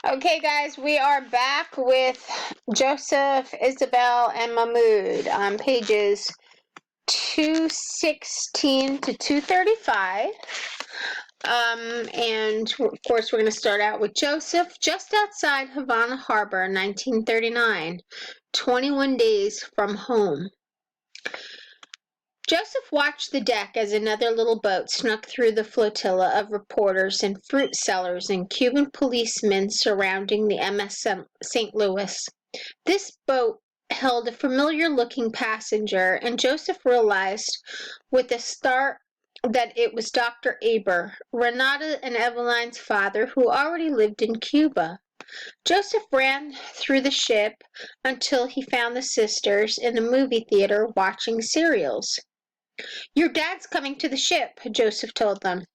Okay, guys, we are back with Joseph, Isabel, and Mahmoud on pages 216 to 235. And of course, we're going to start out with Joseph just outside Havana Harbor, 1939, 21 days from home. Joseph watched the deck as another little boat snuck through the flotilla of reporters and fruit sellers and Cuban policemen surrounding the MS St. Louis. This boat held a familiar-looking passenger, and Joseph realized with a start that it was Dr. Aber, Renata and Eveline's father, who already lived in Cuba. Joseph ran through the ship until he found the sisters in the movie theater watching serials. "Your dad's coming to the ship," Joseph told them.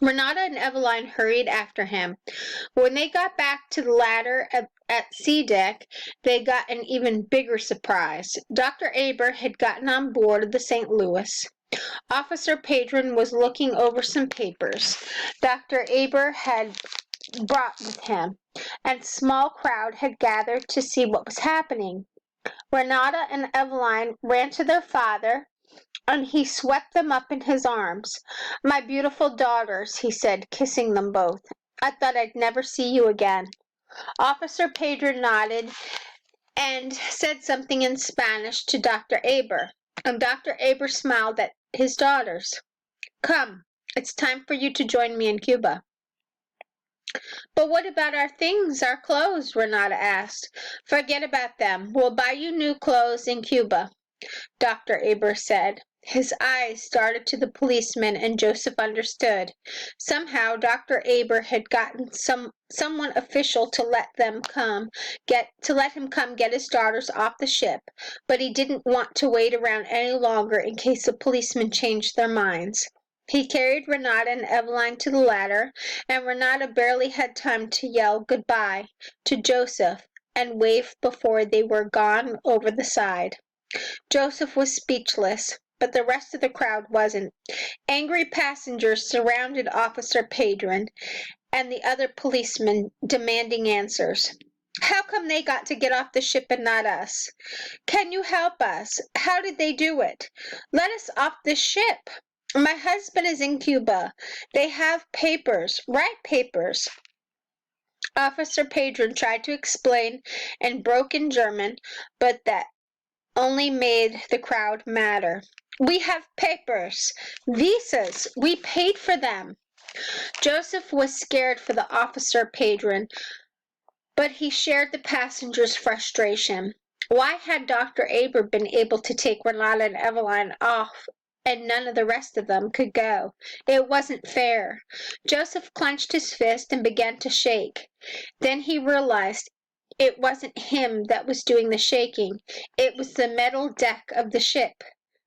Renata and Eveline hurried after him. When they got back to the ladder at sea deck, they got an even bigger surprise. Dr. Aber had gotten on board of the St. Louis. Officer Padron was looking over some papers Dr. Aber had brought with him, and a small crowd had gathered to see what was happening. Renata and Eveline ran to their father, and he swept them up in his arms. "My beautiful daughters," he said, kissing them both. "I thought I'd never see you again." Officer Pedro nodded and said something in Spanish to Dr. Aber, and Dr. Aber smiled at his daughters. "Come, it's time for you to join me in Cuba." "But what about our things, our clothes?" Renata asked. "Forget about them. We'll buy you new clothes in Cuba," Dr. Aber said. His eyes darted to the policemen, and Joseph understood. Somehow Dr. Aber had gotten someone official to let him come get his daughters off the ship, but he didn't want to wait around any longer in case the policemen changed their minds. He carried Renata and Eveline to the ladder, and Renata barely had time to yell goodbye to Joseph and wave before they were gone over the side. Joseph was speechless, but the rest of the crowd wasn't. Angry passengers surrounded Officer Padron and the other policemen, demanding answers. "How come they got to get off the ship and not us? Can you help us? How did they do it? Let us off this ship. My husband is in Cuba. They have papers, right papers." Officer Padron tried to explain in broken German, but that only made the crowd madder. "We have papers, visas. We paid for them." Joseph was scared for the Officer Padron, but he shared the passengers' frustration. Why had Dr. Aber been able to take Renata and Eveline off and none of the rest of them could go? It wasn't fair. Joseph clenched his fist and began to shake. Then he realized it wasn't him that was doing the shaking. It was the metal deck of the ship.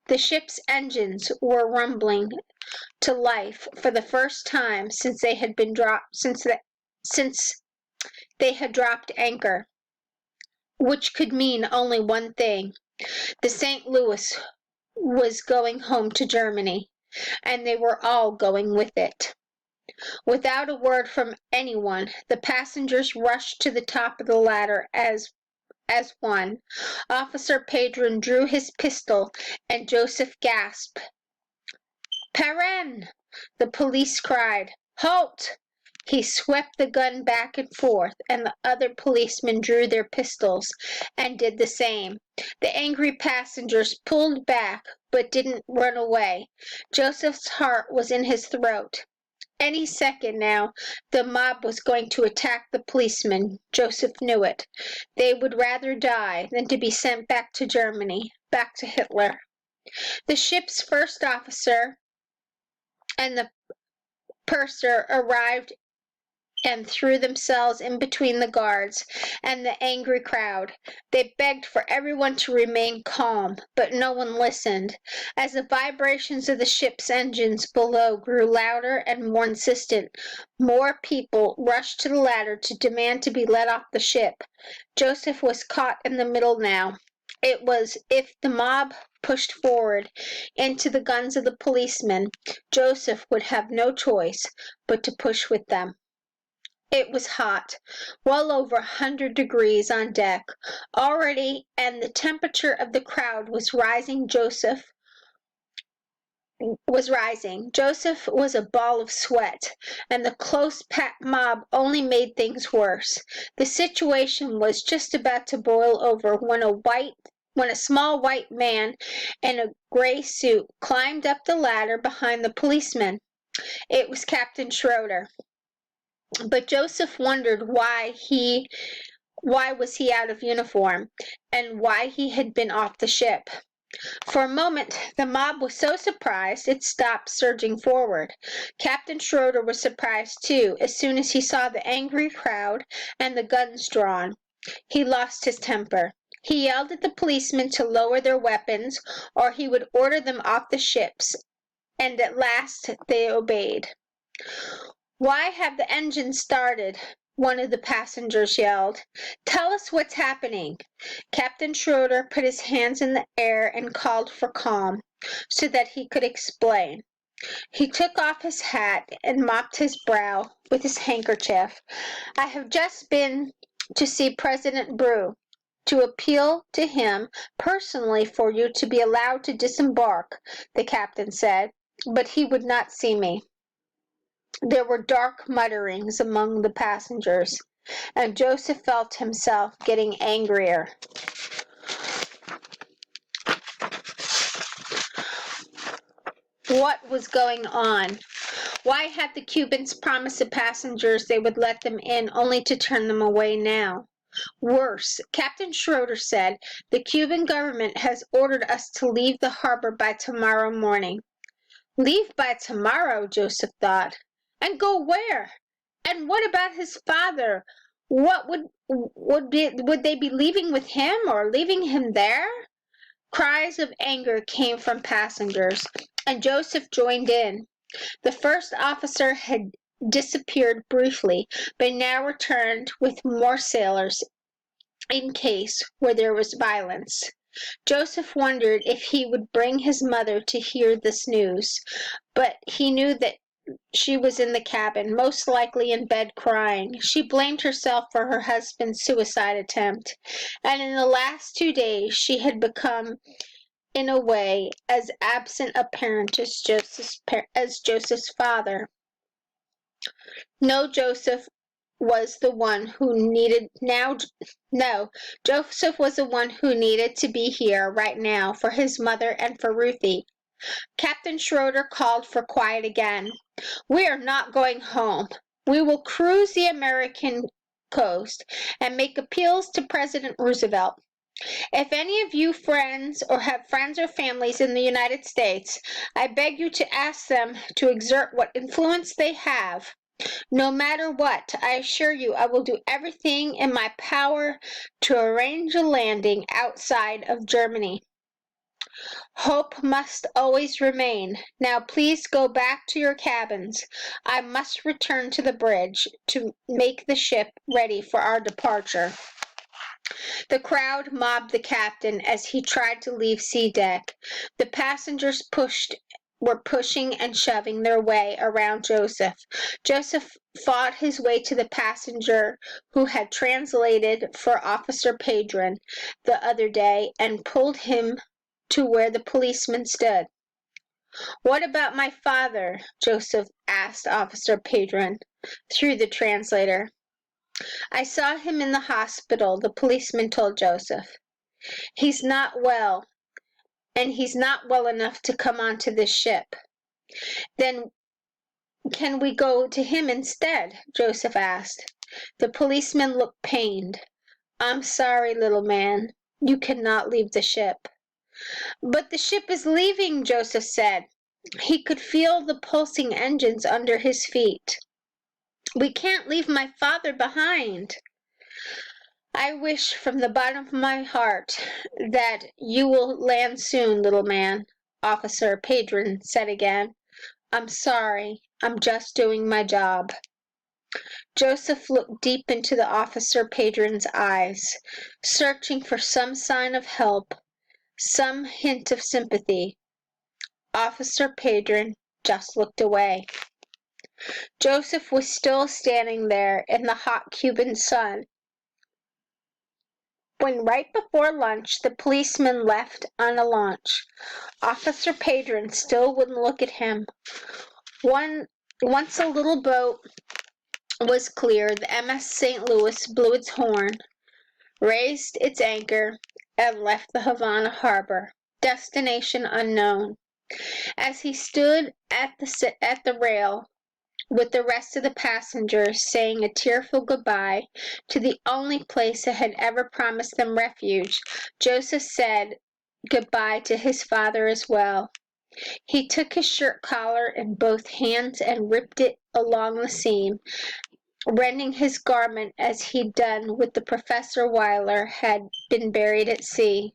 The ship's engines were rumbling to life for the first time since they had dropped anchor, which could mean only one thing. The St. Louis was going home to Germany, and they were all going with it. Without a word from anyone, the passengers rushed to the top of the ladder as one. Officer Padron drew his pistol, and Joseph gasped. "Perrin!" the police cried. "Halt!" He swept the gun back and forth, and the other policemen drew their pistols and did the same. The angry passengers pulled back, but didn't run away. Joseph's heart was in his throat. Any second now, the mob was going to attack the policemen. Joseph knew it. They would rather die than to be sent back to Germany, back to Hitler. The ship's first officer and the purser arrived and threw themselves in between the guards and the angry crowd. They begged for everyone to remain calm, but no one listened. As the vibrations of the ship's engines below grew louder and more insistent, more people rushed to the ladder to demand to be let off the ship. Joseph was caught in the middle now. It was if the mob pushed forward into the guns of the policemen, Joseph would have no choice but to push with them. It was hot, well over 100 degrees on deck already, and the temperature of the crowd was rising. Joseph was a ball of sweat, and the close-packed mob only made things worse. The situation was just about to boil over when a small white man in a gray suit climbed up the ladder behind the policeman. It was Captain Schroeder. But Joseph wondered why was he out of uniform, and why he had been off the ship. For a moment the mob was so surprised it stopped surging forward. Captain Schroeder was surprised too as soon as he saw the angry crowd and the guns drawn. He lost his temper. He yelled at the policemen to lower their weapons or he would order them off the ships, and at last they obeyed. "Why have the engines started?" one of the passengers yelled. "Tell us what's happening." Captain Schroeder put his hands in the air and called for calm, so that he could explain. He took off his hat and mopped his brow with his handkerchief. "I have just been to see President Brew, to appeal to him personally for you to be allowed to disembark," the captain said, "but he would not see me." There were dark mutterings among the passengers, and Joseph felt himself getting angrier. What was going on? Why had the Cubans promised the passengers they would let them in only to turn them away now? Worse, Captain Schroeder said, "The Cuban government has ordered us to leave the harbor by tomorrow morning." Leave by tomorrow, Joseph thought. And go where? And what about his father? What would they be leaving with him or leaving him there? Cries of anger came from passengers, and Joseph joined in. The first officer had disappeared briefly, but now returned with more sailors in case where there was violence. Joseph wondered if he would bring his mother to hear this news, but he knew that she was in the cabin, most likely in bed crying. She blamed herself for her husband's suicide attempt, and in the last 2 days she had become, in a way, as absent a parent as Joseph's father. No, Joseph was the one who needed to be here right now for his mother and for Ruthie. Captain Schroeder called for quiet again. "We are not going home. We will cruise the American coast and make appeals to President Roosevelt. If any of you friends or have friends or families in the United States, I beg you to ask them to exert what influence they have. No matter what, I assure you I will do everything in my power to arrange a landing outside of Germany. Hope must always remain. Now please go back to your cabins. I must return to the bridge to make the ship ready for our departure." The crowd mobbed the captain as he tried to leave C deck. The passengers were pushing and shoving their way around Joseph. Joseph fought his way to the passenger who had translated for Officer Padron the other day and pulled him to where the policeman stood. "What about my father?" Joseph asked Officer Padron through the translator. "I saw him in the hospital," the policeman told Joseph. "He's not well, and he's not well enough to come onto this ship." "Then can we go to him instead?" Joseph asked. The policeman looked pained. "I'm sorry, little man. You cannot leave the ship." "But the ship is leaving," Joseph said. He could feel the pulsing engines under his feet. "We can't leave my father behind." "I wish from the bottom of my heart that you will land soon, little man," Officer Padron said again. "I'm sorry. I'm just doing my job." Joseph looked deep into the Officer Padron's eyes, searching for some sign of help, some hint of sympathy. Officer Padron just looked away. Joseph was still standing there in the hot Cuban sun when, right before lunch, the policeman left on a launch. Officer Padron still wouldn't look at him. Once a little boat was clear, the MS St. Louis blew its horn, raised its anchor, and left the Havana harbor, destination unknown. As he stood at the rail with the rest of the passengers, saying a tearful goodbye to the only place that had ever promised them refuge, Joseph said goodbye to his father as well. He took his shirt collar in both hands and ripped it along the seam, rending his garment as he'd done with the Professor Weiler had been buried at sea.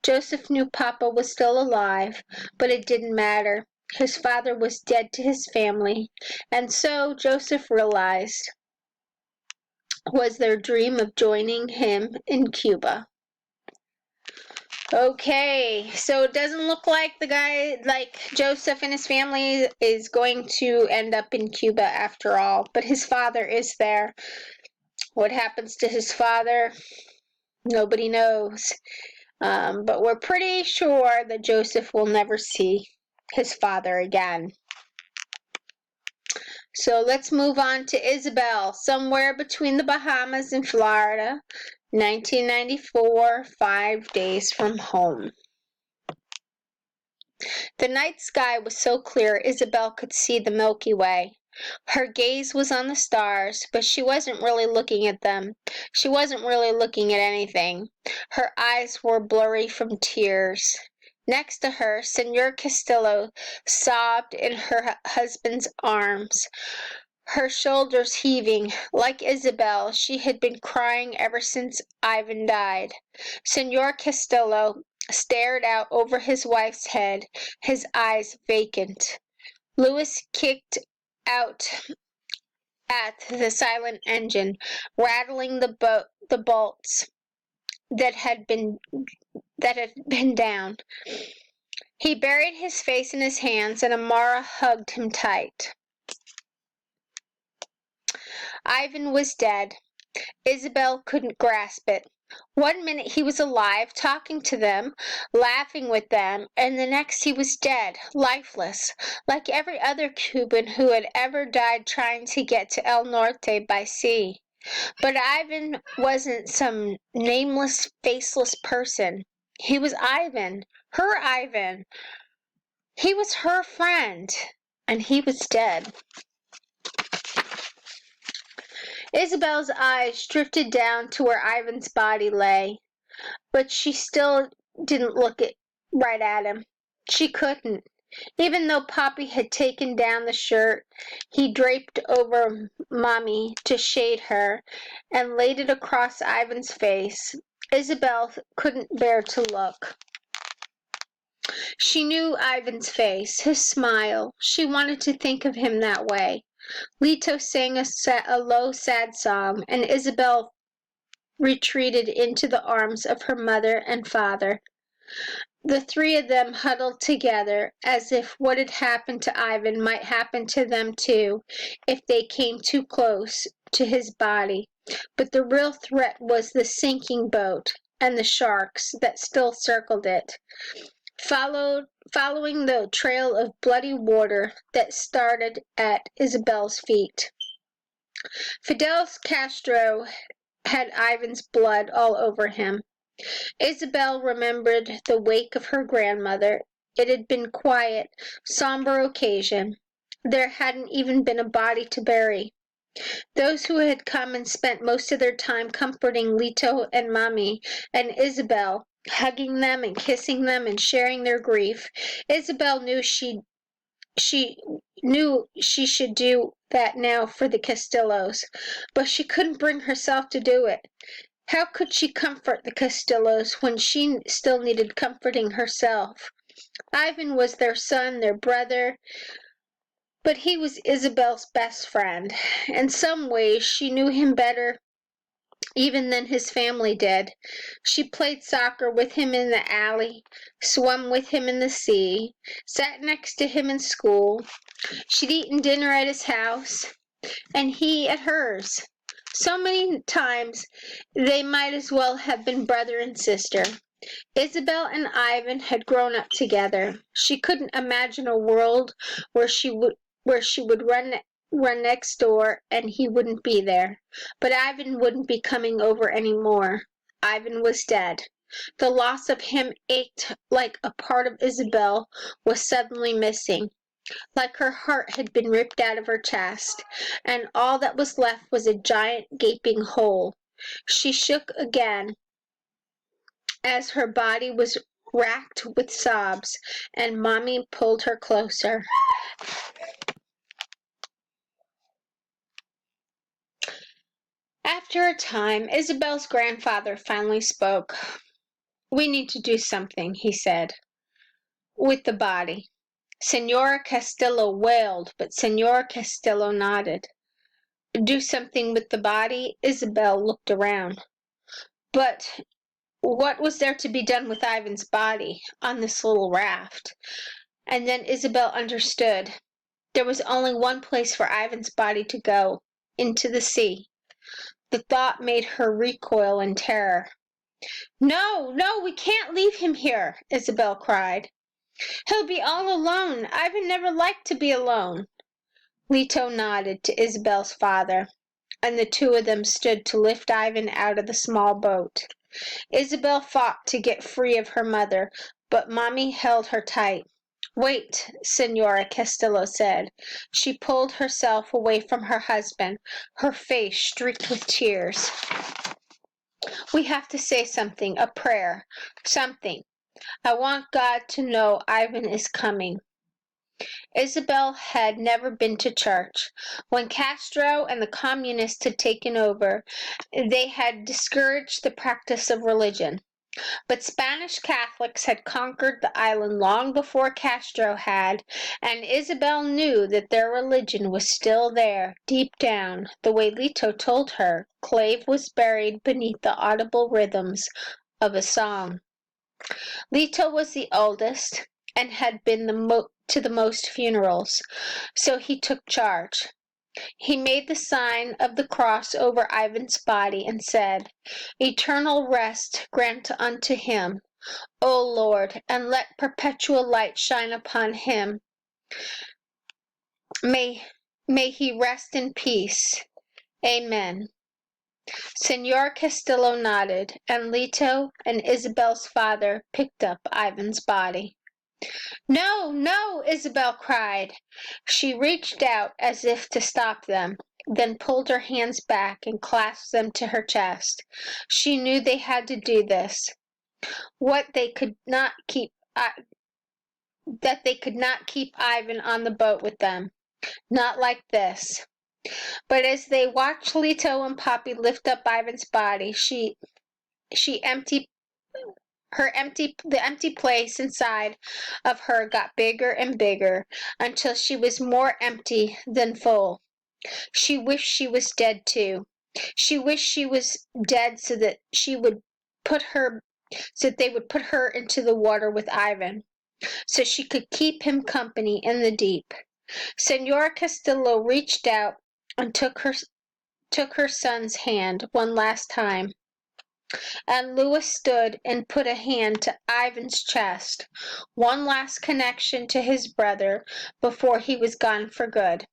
Joseph knew Papa was still alive, but it didn't matter. His father was dead to his family, and so, Joseph realized, was their dream of joining him in Cuba. Okay, so it doesn't look like Joseph and his family is going to end up in Cuba after all, but his father is there. What happens to his father? Nobody knows. But we're pretty sure that Joseph will never see his father again. So let's move on to Isabel, somewhere between the Bahamas and Florida, 1994, 5 days from home. The night sky was so clear Isabel could see the Milky Way. Her gaze was on the stars, but she wasn't really looking at them. She wasn't really looking at anything. Her eyes were blurry from tears. Next to her, Senor Castillo sobbed in her husband's arms, her shoulders heaving. Like Isabel, she had been crying ever since Ivan died. Senor Castillo stared out over his wife's head, his eyes vacant. Louis kicked out at the silent engine, rattling the bolts that had been down. He buried his face in his hands, and Amara hugged him tight. Ivan was dead. Isabel couldn't grasp it. 1 minute he was alive, talking to them, laughing with them, and the next he was dead, lifeless, like every other Cuban who had ever died trying to get to El Norte by sea. But Ivan wasn't some nameless, faceless person. He was Ivan, her Ivan. He was her friend, and he was dead. Isabel's eyes drifted down to where Ivan's body lay, but she still didn't look right at him. She couldn't. Even though Poppy had taken down the shirt he draped over Mommy to shade her and laid it across Ivan's face, Isabel couldn't bear to look. She knew Ivan's face, his smile. She wanted to think of him that way. Lito sang a low, sad song, and Isabel retreated into the arms of her mother and father. The three of them huddled together, as if what had happened to Ivan might happen to them too, if they came too close to his body. But the real threat was the sinking boat and the sharks that still circled it, following the trail of bloody water that started at Isabel's feet. Fidel Castro had Ivan's blood all over him. Isabel remembered the wake of her grandmother. It had been a quiet, somber occasion. There hadn't even been a body to bury. Those who had come and spent most of their time comforting Lito and Mommy and Isabel, hugging them and kissing them and sharing their grief. Isabel knew she should do that now for the Castillos, but she couldn't bring herself to do it. How could she comfort the Castillos when she still needed comforting herself? Ivan was their son, their brother, but he was Isabel's best friend. In some ways, she knew him better even than his family did. She played soccer with him in the alley, swum with him in the sea, sat next to him in school. She'd eaten dinner at his house, and he at hers. So many times they might as well have been brother and sister. Isabel and Ivan had grown up together. She couldn't imagine a world where she would run next door and he wouldn't be there. But Ivan wouldn't be coming over any more. Ivan was dead. The loss of him ached like a part of Isabel was suddenly missing, like her heart had been ripped out of her chest, and all that was left was a giant gaping hole. She shook again as her body was racked with sobs, and Mommy pulled her closer. After a time, Isabel's grandfather finally spoke. "We need to do something," he said, "with the body." Senora Castillo wailed, but Senora Castillo nodded. "Do something with the body?" Isabel looked around. But what was there to be done with Ivan's body on this little raft? And then Isabel understood. There was only one place for Ivan's body to go, into the sea. The thought made her recoil in terror. "No, no, we can't leave him here," Isabel cried. "He'll be all alone. Ivan never liked to be alone." Lito nodded to Isabel's father, and the two of them stood to lift Ivan out of the small boat. Isabel fought to get free of her mother, but Mommy held her tight. "Wait," Senora Castillo said. She pulled herself away from her husband, her face streaked with tears. "We have to say something, a prayer, something. I want God to know Ivan is coming." Isabel had never been to church. When Castro and the communists had taken over, they had discouraged the practice of religion. But Spanish Catholics had conquered the island long before Castro had, and Isabel knew that their religion was still there, deep down. The way Lito told her, Clave was buried beneath the audible rhythms of a song. Lito was the oldest, and had been to the most funerals, so he took charge. He made the sign of the cross over Ivan's body and said, "Eternal rest grant unto him, O Lord, and let perpetual light shine upon him. May he rest in peace. Amen." Senor Castillo nodded, and Lito and Isabel's father picked up Ivan's body. "No, no!" Isabel cried. She reached out as if to stop them, then pulled her hands back and clasped them to her chest. She knew they had to do this. That they could not keep Ivan on the boat with them. Not like this. But as they watched Lito and Poppy lift up Ivan's body, the empty place inside of her got bigger and bigger until she was more empty than full. She wished she was dead too. She wished she was dead so that they would put her into the water with Ivan, so she could keep him company in the deep. Senora Castillo reached out and took her son's hand one last time, and Louis stood and put a hand to Ivan's chest, one last connection to his brother before he was gone for good.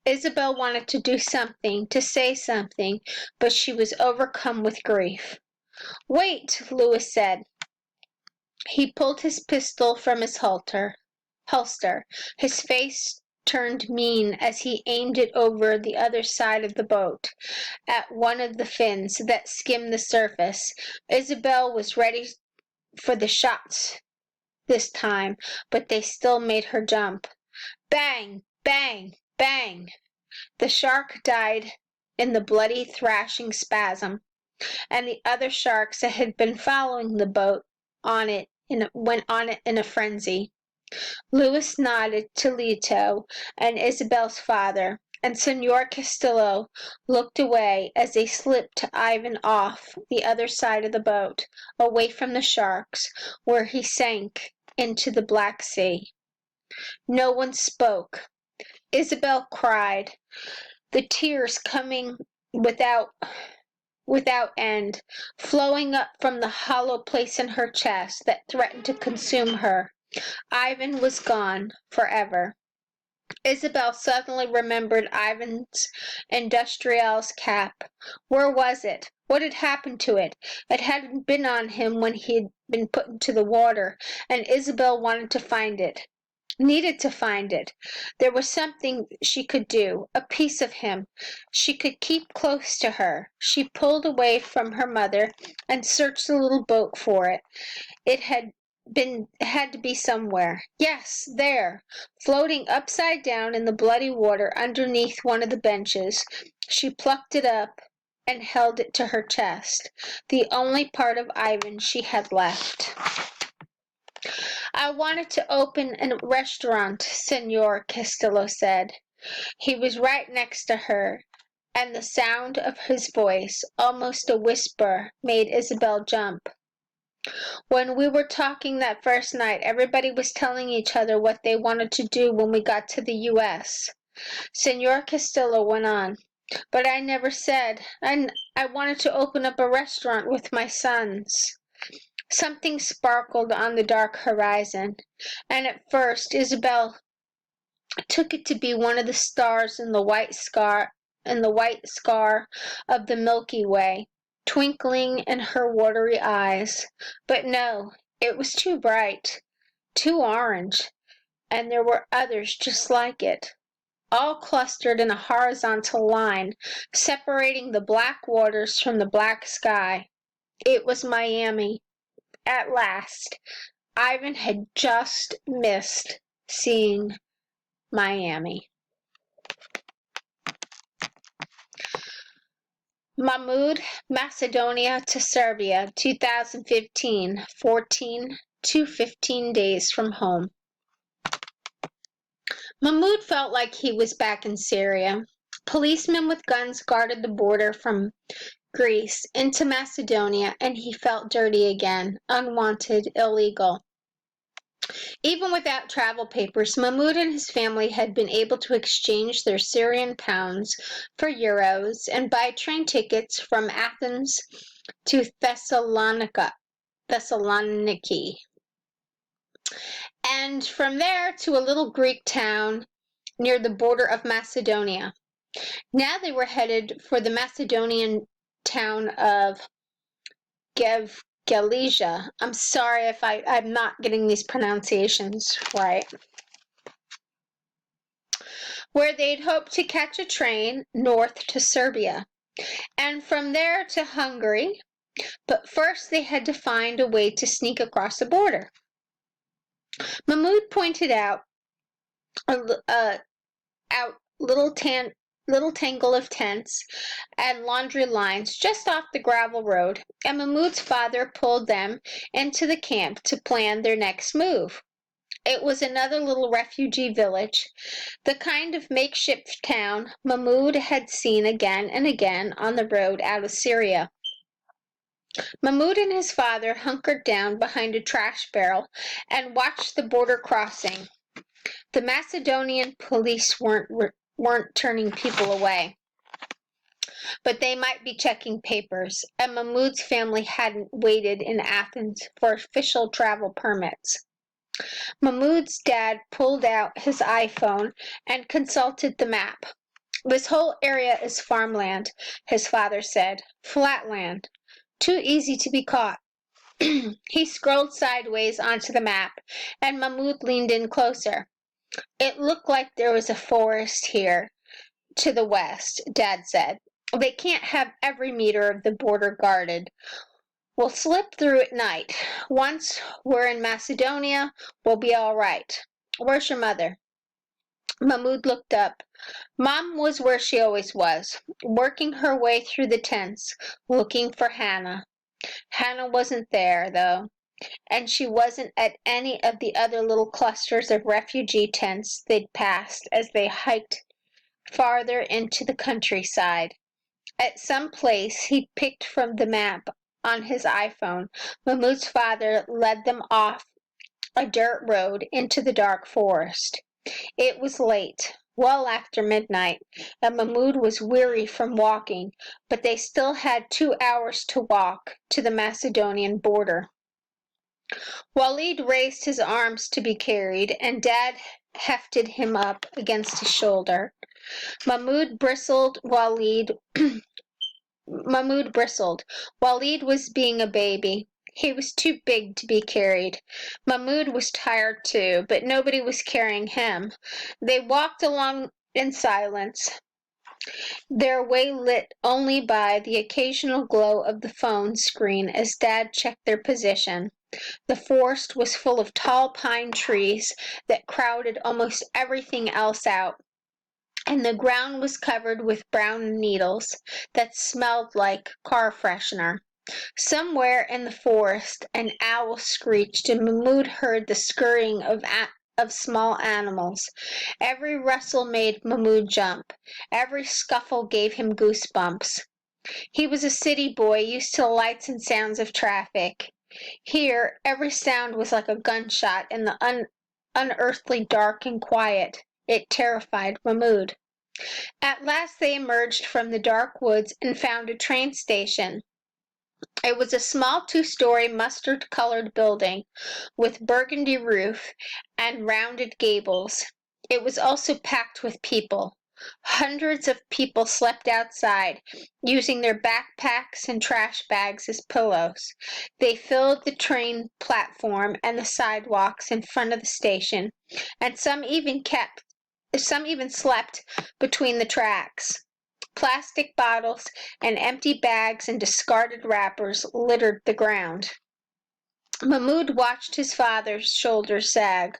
Isabel wanted to do something, to say something, but she was overcome with grief. "Wait," Louis said. He pulled his pistol from his holster. His face turned mean as he aimed it over the other side of the boat, at one of the fins that skimmed the surface. Isabel was ready for the shots this time, but they still made her jump. Bang! Bang! Bang! The shark died in the bloody thrashing spasm, and the other sharks that had been following the boat went on it in a frenzy. Louis nodded to Lito and Isabel's father, and Senor Castillo looked away as they slipped Ivan off the other side of the boat, away from the sharks, where he sank into the Black Sea. No one spoke. Isabel cried, the tears coming without end, flowing up from the hollow place in her chest that threatened to consume her. Ivan was gone forever. Isabel suddenly remembered Ivan's industrial's cap. Where was it? What had happened to it? It hadn't been on him when he had been put into the water, and Isabel wanted to find it. Needed to find it. There was something she could do, a piece of him she could keep close to her. She pulled away from her mother and searched the little boat for it. It had to be somewhere. Yes, there, floating upside down in the bloody water underneath one of the benches. She plucked it up and held it to her chest, the only part of Ivan she had left. I wanted to open a restaurant, Senor Castillo said. He was right next to her, and the sound of his voice, almost a whisper, made Isabel jump. When we were talking that first night, everybody was telling each other what they wanted to do when we got to the U.S. Senor Castillo went on. But I never said. I wanted to open up a restaurant with my sons. Something sparkled on the dark horizon, and at first Isabel took it to be one of the stars in the white scar of the Milky Way, twinkling in her watery eyes. But no, it was too bright, too orange, and there were others just like it, all clustered in a horizontal line, separating the black waters from the black sky. It was Miami. At last, Ivan had just missed seeing Miami. Mahmud, Macedonia to Serbia, 2015, 14 to 15 days from home. Mahmud felt like he was back in Syria. Policemen with guns guarded the border from Greece into Macedonia, and he felt dirty again, unwanted, illegal. Even without travel papers, Mahmud and his family had been able to exchange their Syrian pounds for euros and buy train tickets from Athens to Thessaloniki, and from there to a little Greek town near the border of Macedonia. Now they were headed for the Macedonian town of Galicia. I'm sorry if I'm not getting these pronunciations right. Where they'd hoped to catch a train north to Serbia, and from there to Hungary, but first they had to find a way to sneak across the border. Mahmud pointed out little tangle of tents and laundry lines just off the gravel road, and Mahmud's father pulled them into the camp to plan their next move. It was another little refugee village, the kind of makeshift town Mahmud had seen again and again on the road out of Syria. Mahmud and his father hunkered down behind a trash barrel and watched the border crossing. The Macedonian police weren't turning people away, but they might be checking papers, and Mahmud's family hadn't waited in Athens for official travel permits. Mahmud's dad pulled out his iPhone and consulted the map. This whole area is farmland, his father said. Flat land. Too easy to be caught. He scrolled sideways onto the map, and Mahmud leaned in closer. It looked like there was a forest here to the west, Dad said. They can't have every meter of the border guarded. We'll slip through at night. Once we're in Macedonia, we'll be all right. Where's your mother? Mahmud looked up. Mom was where she always was, working her way through the tents, looking for Hannah. Hannah wasn't there, though, and she wasn't at any of the other little clusters of refugee tents they'd passed as they hiked farther into the countryside. At some place he picked from the map on his iPhone, Mahmoud's father led them off a dirt road into the dark forest. It was late, well after midnight, and Mahmoud was weary from walking, but they still had 2 hours to walk to the Macedonian border. Walid raised his arms to be carried, and Dad hefted him up against his shoulder. Mahmoud bristled. Mahmoud bristled. Walid was being a baby. He was too big to be carried. Mahmoud was tired too, but nobody was carrying him. They walked along in silence, their way lit only by the occasional glow of the phone screen as Dad checked their position. The forest was full of tall pine trees that crowded almost everything else out, and the ground was covered with brown needles that smelled like car freshener. Somewhere in the forest an owl screeched, and Mahmoud heard the scurrying of small animals. Every rustle made Mahmoud jump. Every scuffle gave him goosebumps. He was a city boy used to the lights and sounds of traffic. Here, every sound was like a gunshot in the unearthly dark and quiet. It terrified Mahmoud. At last they emerged from the dark woods and found a train station. It was a small 2-story mustard-colored building with burgundy roof and rounded gables. It was also packed with people. Hundreds of people slept outside, using their backpacks and trash bags as pillows. They filled the train platform and the sidewalks in front of the station, and some even slept between the tracks. Plastic bottles and empty bags and discarded wrappers littered the ground. Mahmoud watched his father's shoulders sag.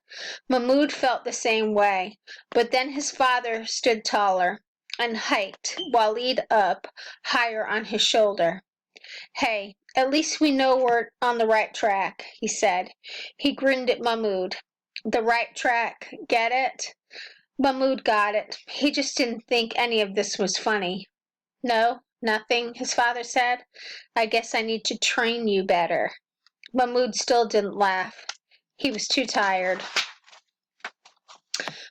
Mahmoud felt the same way, but then his father stood taller and hiked Walid up higher on his shoulder. "Hey, at least we know we're on the right track," he said. He grinned at Mahmoud. "The right track, get it?" Mahmoud got it. He just didn't think any of this was funny. "No, nothing," his father said. "I guess I need to train you better." Mahmoud still didn't laugh. He was too tired.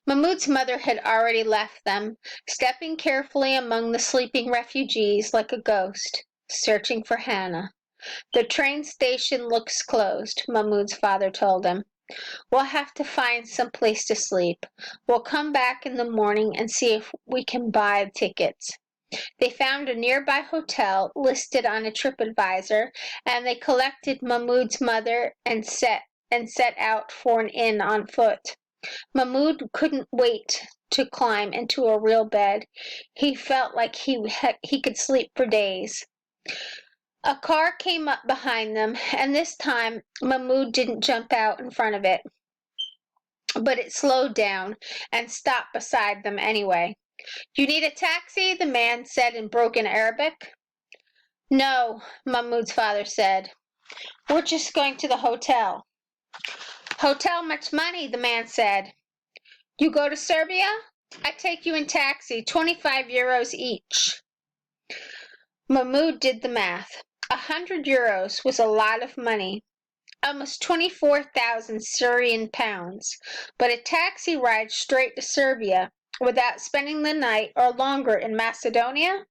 Mahmoud's mother had already left them, stepping carefully among the sleeping refugees like a ghost, searching for Hannah. "The train station looks closed," Mahmoud's father told him. "We'll have to find some place to sleep. We'll come back in the morning and see if we can buy tickets." They found a nearby hotel listed on a TripAdvisor, and they collected Mahmoud's mother and set out for an inn on foot. Mahmoud couldn't wait to climb into a real bed. He felt like he could sleep for days. A car came up behind them, and this time Mahmoud didn't jump out in front of it, but it slowed down and stopped beside them anyway. "You need a taxi?" the man said in broken Arabic. "No," Mahmoud's father said. "We're just going to the hotel." "Hotel much money," the man said. "You go to Serbia? I take you in taxi, 25 euros each." Mahmoud did the math. 100 euros was a lot of money, almost 24,000 Syrian pounds, but a taxi ride straight to Serbia without spending the night or longer in Macedonia?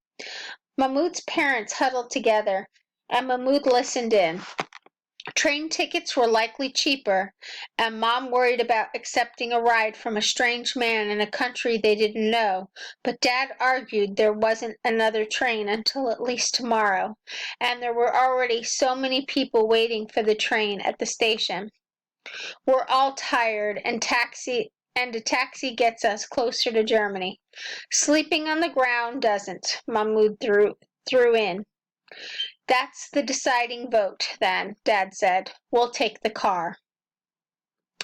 Mahmoud's parents huddled together, and Mahmoud listened in. Train tickets were likely cheaper, and Mom worried about accepting a ride from a strange man in a country they didn't know, but Dad argued there wasn't another train until at least tomorrow, and there were already so many people waiting for the train at the station. "We're all tired, and a taxi gets us closer to Germany. Sleeping on the ground doesn't," Mahmoud threw in. "That's the deciding vote, then," Dad said. "We'll take the car."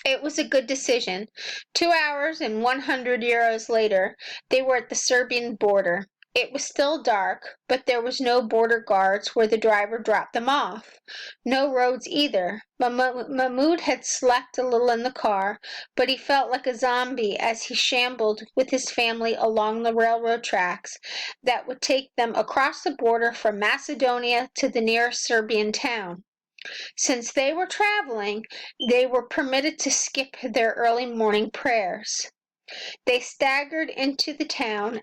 It was a good decision. 2 hours and 100 euros later, they were at the Serbian border. It was still dark, but there was no border guards where the driver dropped them off. No roads either. Mahmoud had slept a little in the car, but he felt like a zombie as he shambled with his family along the railroad tracks that would take them across the border from Macedonia to the nearest Serbian town. Since they were traveling, they were permitted to skip their early morning prayers. They staggered into the town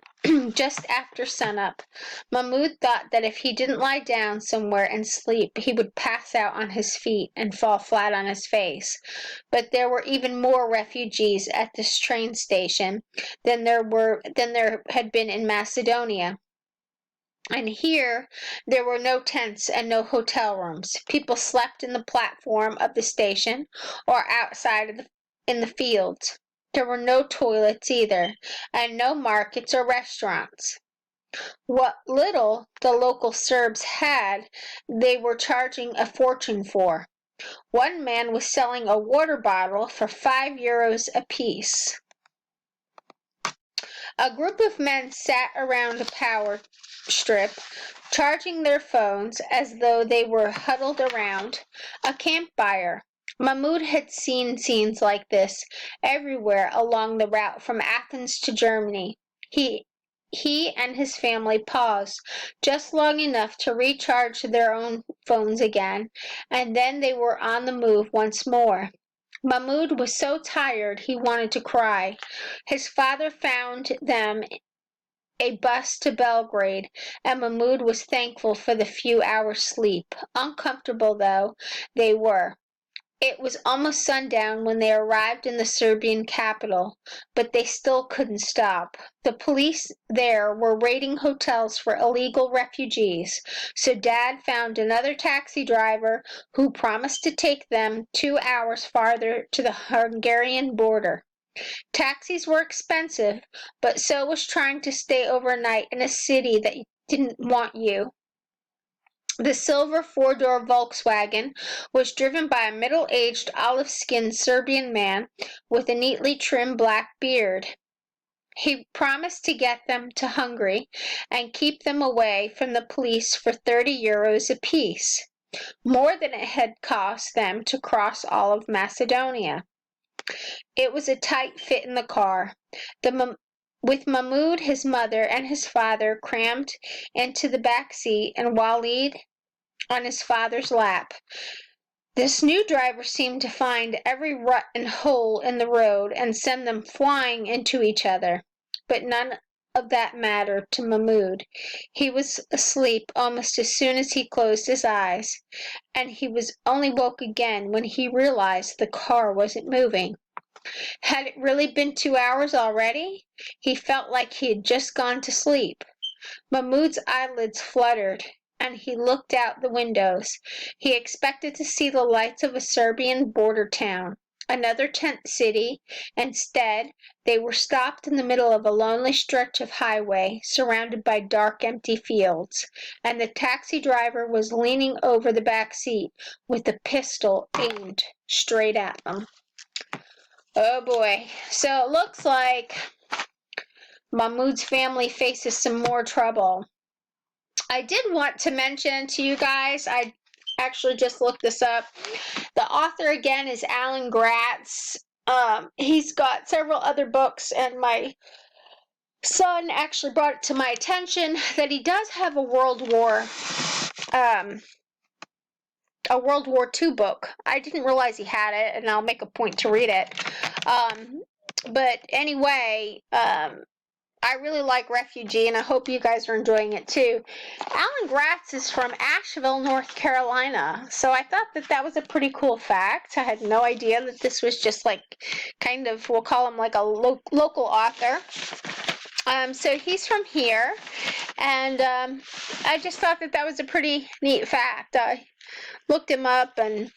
just after sunup. Mahmoud thought that if he didn't lie down somewhere and sleep, he would pass out on his feet and fall flat on his face. But there were even more refugees at this train station than there had been in Macedonia. And here there were no tents and no hotel rooms. People slept in the platform of the station or outside in the fields. There were no toilets either, and no markets or restaurants. What little the local Serbs had, they were charging a fortune for. One man was selling a water bottle for €5 apiece. A group of men sat around a power strip, charging their phones as though they were huddled around a campfire. Mahmoud had seen scenes like this everywhere along the route from Athens to Germany. He and his family paused just long enough to recharge their own phones again, and then they were on the move once more. Mahmoud was so tired he wanted to cry. His father found them a bus to Belgrade, and Mahmoud was thankful for the few hours' sleep. Uncomfortable though they were. It was almost sundown when they arrived in the Serbian capital, but they still couldn't stop. The police there were raiding hotels for illegal refugees, so Dad found another taxi driver who promised to take them 2 hours farther to the Hungarian border. Taxis were expensive, but so was trying to stay overnight in a city that didn't want you. The silver four-door Volkswagen was driven by a middle-aged, olive-skinned Serbian man with a neatly trimmed black beard. He promised to get them to Hungary and keep them away from the police for €30 apiece, more than it had cost them to cross all of Macedonia. It was a tight fit in the car. With Mahmoud, his mother, and his father crammed into the back seat and Walid on his father's lap. This new driver seemed to find every rut and hole in the road and send them flying into each other. But none of that mattered to Mahmoud. He was asleep almost as soon as he closed his eyes, and he was only woke again when he realized the car wasn't moving. Had it really been 2 hours already? He felt like he had just gone to sleep. Mahmoud's eyelids fluttered, and he looked out the windows. He expected to see the lights of a Serbian border town, another tent city. Instead, they were stopped in the middle of a lonely stretch of highway, surrounded by dark, empty fields, and the taxi driver was leaning over the back seat with a pistol aimed straight at them. Oh boy. So it looks like Mahmoud's family faces some more trouble. I did want to mention to you guys, I actually just looked this up. The author again is Alan Gratz. He's got several other books, and my son actually brought it to my attention that he does have a World War II book. I didn't realize he had it, and I'll make a point to read it. But anyway, I really like Refugee, and I hope you guys are enjoying it too. Alan Gratz is from Asheville, North Carolina, so I thought that that was a pretty cool fact. I had no idea that this was just like kind of, we'll call him like a local author. So he's from here, and I just thought that that was a pretty neat fact. I looked him up, and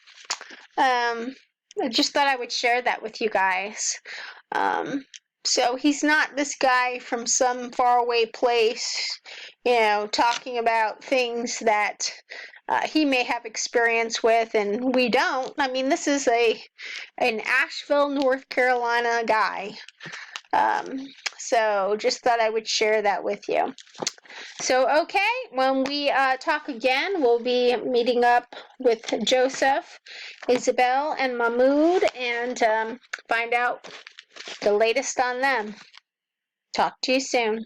I just thought I would share that with you guys. So he's not this guy from some faraway place, talking about things that he may have experience with and we don't. I mean, this is an Asheville, North Carolina guy. So just thought I would share that with you. So, okay, when we talk again, we'll be meeting up with Joseph, Isabel, and Mahmoud and find out the latest on them. Talk to you soon.